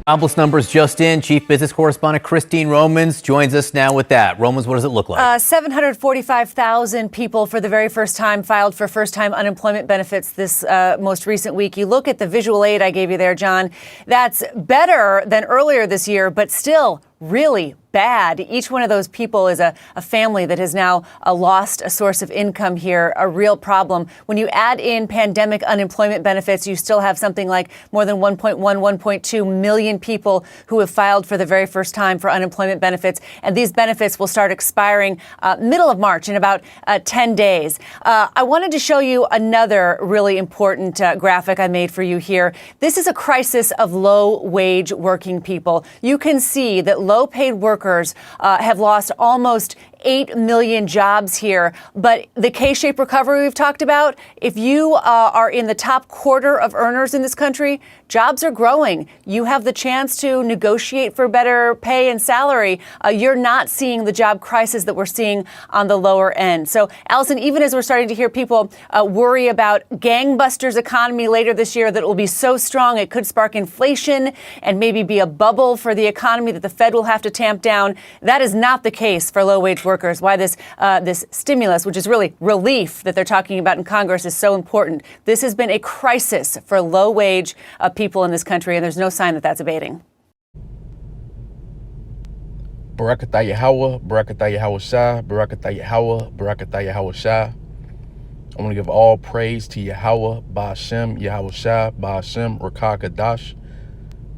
Jobless numbers just in. Chief business correspondent Christine Romans joins us now with that. Romans, what does it look like? 745,000 people for the very first time filed for first-time unemployment benefits this most recent week. You look at the visual aid I gave you there, John. That's better than earlier this year, but still really bad. Each one of those people is a family that has now lost a source of income here, a real problem. When you add in pandemic unemployment benefits, you still have something like more than 1.2 million people who have filed for the very first time for unemployment benefits. And these benefits will start expiring middle of March in about 10 days. I wanted to show you another really important graphic I made for you here. This is a crisis of low-wage working people. You can see that low-paid workers have lost almost 8 million jobs here. But the K-shaped recovery we've talked about, if you are in the top quarter of earners in this country, jobs are growing. You have the chance to negotiate for better pay and salary. You're not seeing the job crisis that we're seeing on the lower end. So, Allison, even as we're starting to hear people worry about gangbusters economy later this year that will be so strong it could spark inflation and maybe be a bubble for the economy that the Fed will have to tamp down, that is not the case for low-wage workers. Why this stimulus, which is really relief that they're talking about in Congress, is so important. This has been a crisis for low-wage people in this country, and there's no sign that that's abating. Barakatah Yahweh, Barakatah Yahweh Shah, Barakatah Yahweh, Barakatah Yahweh Shah. I want to give all praise to Yahweh, Ba'ashem, Yahweh Shah, Ba'ashem, Rakah Kadash.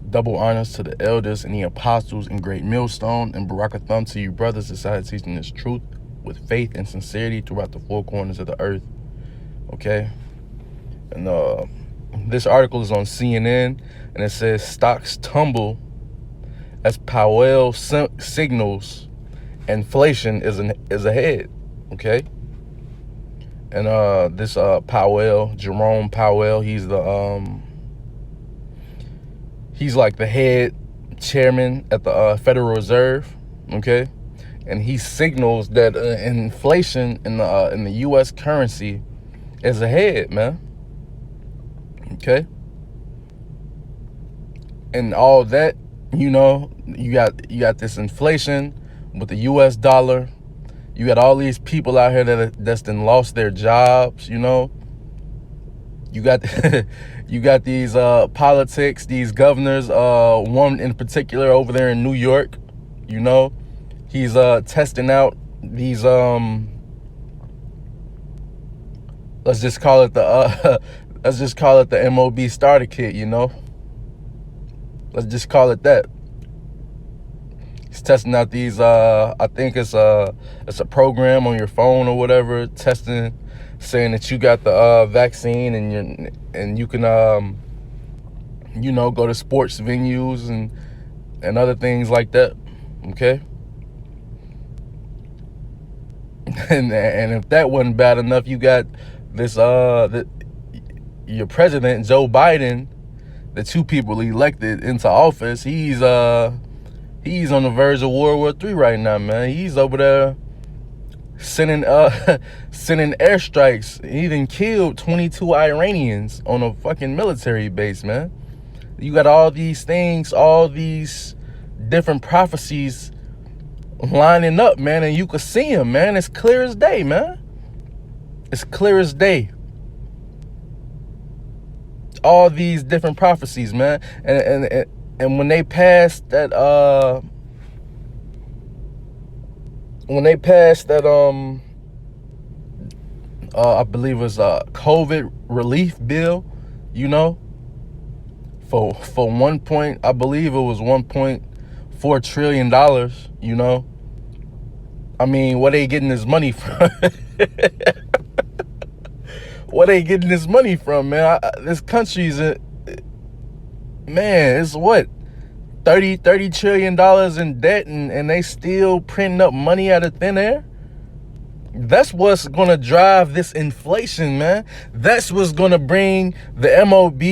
Double honors to the elders and the apostles in Great Millstone, and Barakatham to you brothers decided teaching this truth with faith and sincerity throughout the four corners of the earth. Okay? And this article is on CNN, and it says stocks tumble as Powell signals inflation is ahead. Okay? And this Powell, Jerome Powell, he's like the head chairman at the Federal Reserve, okay? And he signals that inflation in the U.S. currency is ahead, man. Okay? And all that, you know, you got this inflation with the U.S. dollar. You got all these people out here that's then lost their jobs, you know. You got you got these politics, these governors, one in particular over there in New York, you know. He's testing out these let's just call it the MOB starter kit, you know. Let's just call it that. He's testing out these I think it's a program on your phone or whatever, testing, saying that you got the vaccine and you can you know, go to sports venues and other things like that. Okay? And if that wasn't bad enough, you got this your president Joe Biden, the two people elected into office, he's on the verge of World War III right now, man. He's over there sending airstrikes. He even killed 22 Iranians on a fucking military base, man. You got all these things, all these different prophecies lining up, man, and you could see them, man. It's clear as day, man. It's clear as day. All these different prophecies, man. And when they passed that I believe it was a COVID relief bill, you know, for I believe it was $1.4 trillion, you know. I mean, where they getting this money from? Where they getting this money from, man? This country's man, it's what? $30 trillion in debt, and they still printing up money out of thin air? That's what's going to drive this inflation, man. That's what's going to bring the MOB.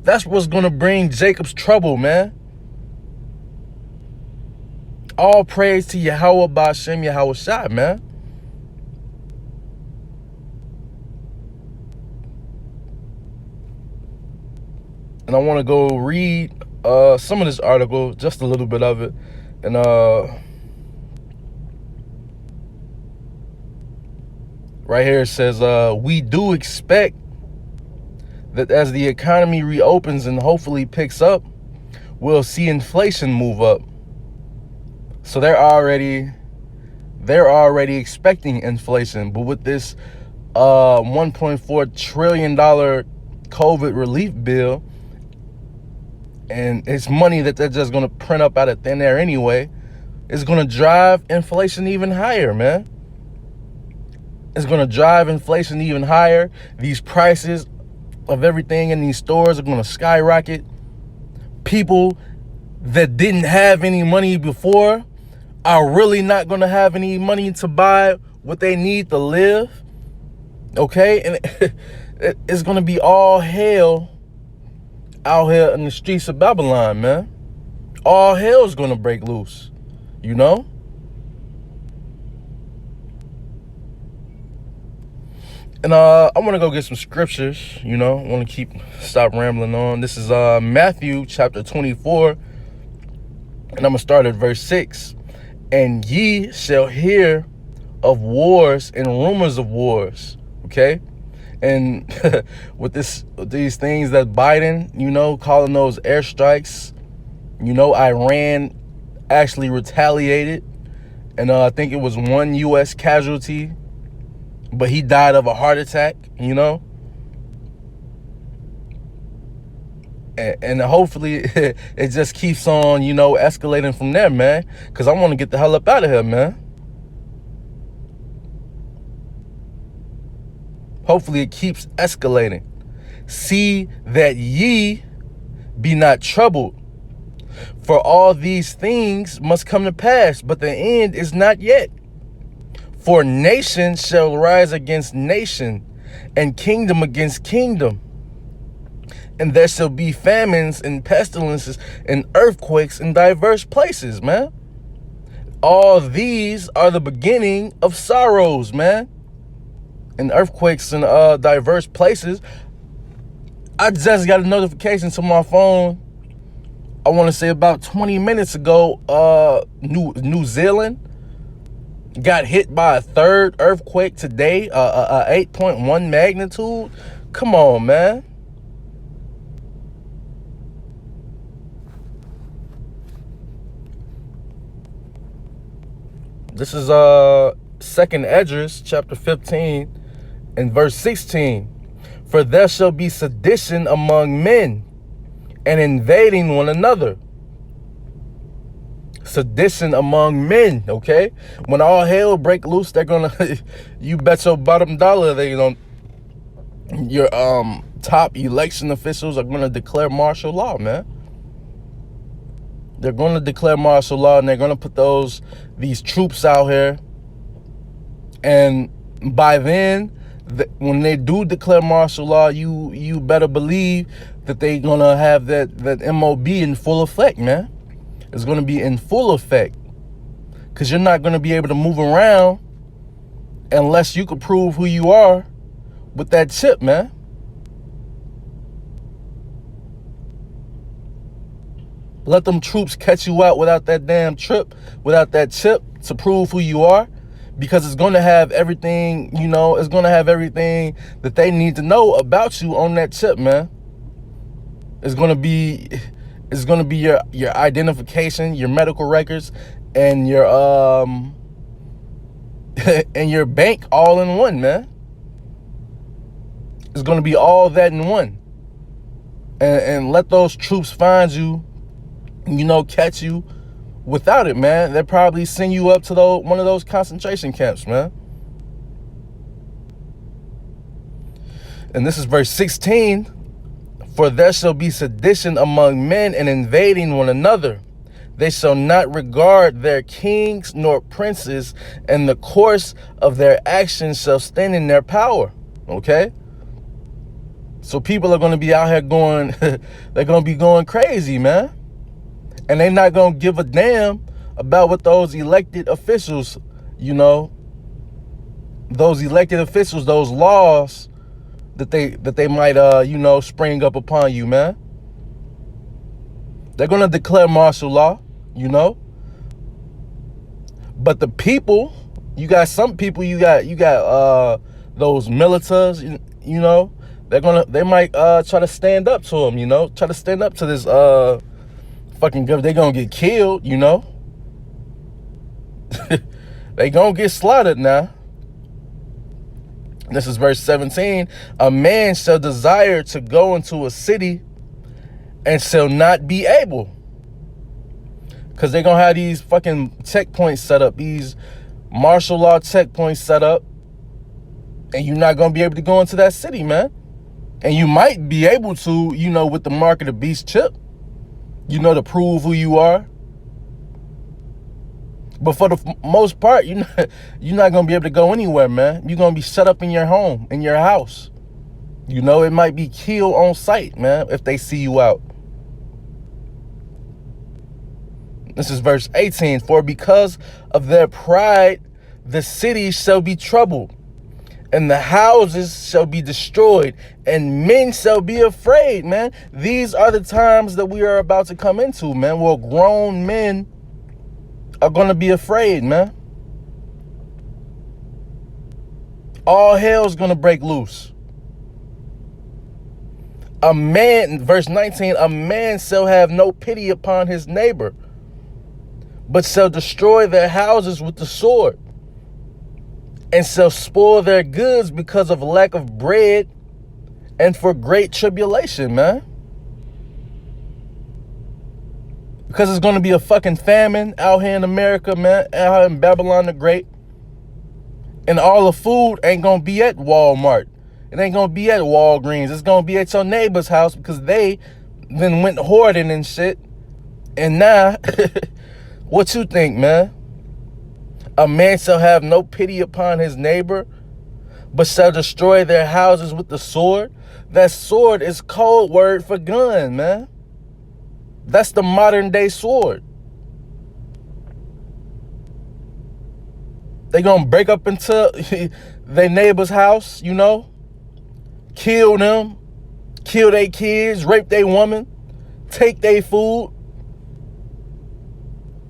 That's what's going to bring Jacob's trouble, man. All praise to Yahweh Ba'ashem Yahweh Shah, man. And I want to go read some of this article, just a little bit of it. And right here it says, we do expect that as the economy reopens and hopefully picks up, we'll see inflation move up. So they're already expecting inflation. But with this $1.4 trillion COVID relief bill, and it's money that they're just going to print up out of thin air anyway, it's going to drive inflation even higher, man. It's going to drive inflation even higher. These prices of everything in these stores are going to skyrocket. People that didn't have any money before are really not going to have any money to buy what they need to live. Okay? And it's going to be all hell out here in the streets of Babylon, man. All hell's going to break loose, you know? And I want to go get some scriptures, you know. I want to stop rambling on. This is Matthew chapter 24, and I'm going to start at verse 6. And ye shall hear of wars and rumors of wars, okay? And with these things that Biden, you know, calling those airstrikes, you know, Iran actually retaliated. And I think it was one U.S. casualty, but he died of a heart attack, you know? And hopefully it just keeps on, you know, escalating from there, man. Because I want to get the hell up out of here, man. Hopefully it keeps escalating. See that ye be not troubled. For all these things must come to pass, but the end is not yet. For nation shall rise against nation, and kingdom against kingdom. And there shall be famines and pestilences and earthquakes in diverse places, man. All these are the beginning of sorrows, man. And earthquakes in diverse places. I just got a notification to my phone, I want to say about 20 minutes ago, New Zealand got hit by a third earthquake today, a 8.1 magnitude. Come on, man. This is 2nd Esdras chapter 15 and verse 16. For there shall be sedition among men, and invading one another. Sedition among men, okay? When all hell break loose, they're gonna, you bet your bottom dollar they gonna, your top election officials are gonna declare martial law, man. They're gonna declare martial law, and they're gonna put these troops out here. And by then, when they do declare martial law, you better believe that they're gonna have that MOB in full effect, man. It's gonna be in full effect, because you're not gonna be able to move around unless you can prove who you are with that chip, man. Let them troops catch you out without that damn trip, without that chip to prove who you are. Because it's going to have everything, you know, it's going to have everything that they need to know about you on that chip, man. It's going to be your identification, your medical records, and your and your bank all in one, man. It's going to be all that in one. And let those troops find you, you know, catch you without it, man. They'll probably send you up to one of those concentration camps, man. And this is verse 16. For there shall be sedition among men, and invading one another. They shall not regard their kings nor princes, and the course of their actions shall stand in their power. Okay? So people are going to be out here going, they're going to be going crazy, man. And they're not going to give a damn about what those elected officials, you know, those elected officials, those laws that they might, you know, spring up upon you, man. They're going to declare martial law, you know. But the people, you got some people, you got those militants, you know, they might try to stand up to them, you know, try to stand up to this fucking government. They're going to get killed, you know. They going to get slaughtered now. This is verse 17. A man shall desire to go into a city and shall not be able. Because they're going to have these fucking checkpoints set up, these martial law checkpoints set up. And you're not going to be able to go into that city, man. And you might be able to, you know, with the mark of the beast chip, you know, to prove who you are. But for the most part, you're not going to be able to go anywhere, man. You're going to be shut up in your home, in your house. You know, it might be killed on sight, man, if they see you out. This is verse 18. For because of their pride, the city shall be troubled, and the houses shall be destroyed, and men shall be afraid, man. These are the times that we are about to come into, man. Well, grown men are going to be afraid, man. All hell's going to break loose. A man, verse 19, a man shall have no pity upon his neighbor, but shall destroy their houses with the sword, and shall spoil their goods because of lack of bread and for great tribulation, man. Because it's going to be a fucking famine out here in America, man, out in Babylon the Great. And all the food ain't going to be at Walmart. It ain't going to be at Walgreens. It's going to be at your neighbor's house because they then went hoarding and shit. And now, what you think, man? A man shall have no pity upon his neighbor, but shall destroy their houses with the sword. That sword is code word for gun, man. That's the modern day sword. They gonna break up into their neighbor's house, you know, kill them, kill their kids, rape their woman, take their food,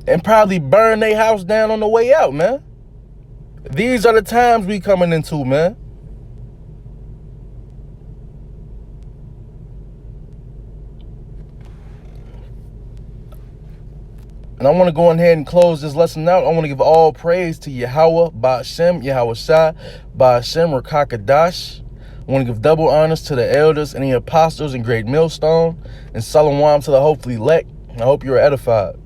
and probably burn their house down on the way out, man. These are the times we coming into, man. And I want to go ahead and close this lesson out. I want to give all praise to Yahweh, Ba'ashem, Yahweh Shai, Ba'ashem, Rakakadash. I want to give double honors to the elders and the apostles in Great Millstone, and Shalom to the hopefully elect. I hope you're edified.